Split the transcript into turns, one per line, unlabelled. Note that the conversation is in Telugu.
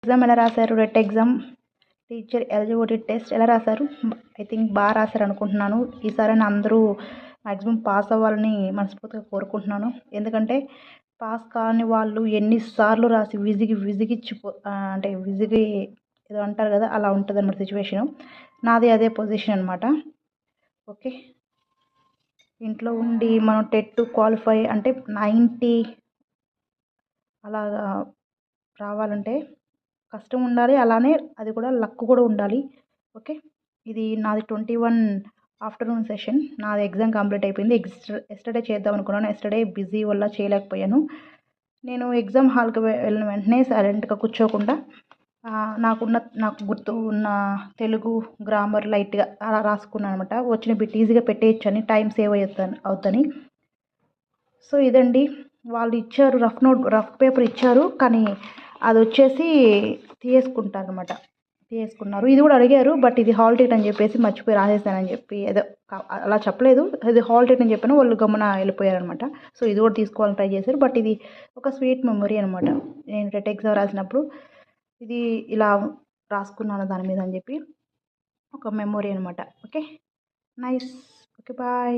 ఎగ్జామ్ ఎలా రాశారు? రెట్ ఎగ్జామ్ టీచర్ ఎలిజిబిలిటీ టెస్ట్ ఎలా రాశారు? ఐ థింక్ బాగా రాశారు అనుకుంటున్నాను. ఈసారైనా అందరూ మ్యాక్సిమం పాస్ అవ్వాలని మనస్ఫూర్తిగా కోరుకుంటున్నాను. ఎందుకంటే పాస్ కాని వాళ్ళు ఎన్నిసార్లు రాసి అంటే విసిగి ఏదో అంటారు కదా, అలా ఉంటుంది అన్నమాట సిచ్యువేషను. నాది అదే పొజిషన్ అనమాట. ఓకే, ఇంట్లో ఉండి మనం టెట్ క్వాలిఫై అంటే 90 అలాగా రావాలంటే కష్టం ఉండాలి, అలానే అది కూడా లక్ కూడా ఉండాలి. ఓకే, ఇది నాది 21 ఆఫ్టర్నూన్ సెషన్. నాది ఎగ్జామ్ కంప్లీట్ అయిపోయింది. ఎస్టర్డే చేద్దాం అనుకున్నాను. ఎస్టర్డే బిజీ వల్ల చేయలేకపోయాను. నేను ఎగ్జామ్ హాల్కి వెళ్ళిన వెంటనే సైలెంట్గా కూర్చోకుండా నాకు గుర్తు ఉన్న తెలుగు గ్రామర్ లైట్గా అలా రాసుకున్నాను అనమాట. వచ్చిన బిట్ ఈజీగా పెట్టేయచ్చని, టైం సేవ్ అవుతుందని. సో ఇదండి, వాళ్ళు ఇచ్చారు రఫ్ పేపర్ ఇచ్చారు, కానీ అది వచ్చేసి తీసుకున్నారు. ఇది కూడా అడిగారు, బట్ ఇది హాల్ టికెట్ అని చెప్పేసి మర్చిపోయి రాసేసానని చెప్పి ఏదో అలా చెప్పలేదు. ఇది హాల్ టికెట్ అని చెప్పాను, వాళ్ళు గమ్మున వెళ్ళిపోయారనమాట. సో ఇది కూడా తీసుకోవాలని ట్రై చేశారు, బట్ ఇది ఒక స్వీట్ మెమొరీ అనమాట. నేను టెట్ ఎగ్జామ్ రాసినప్పుడు ఇది ఇలా రాసుకున్నాను దాని మీద అని చెప్పి ఒక మెమొరీ అనమాట. Okay, nice. Okay, bye.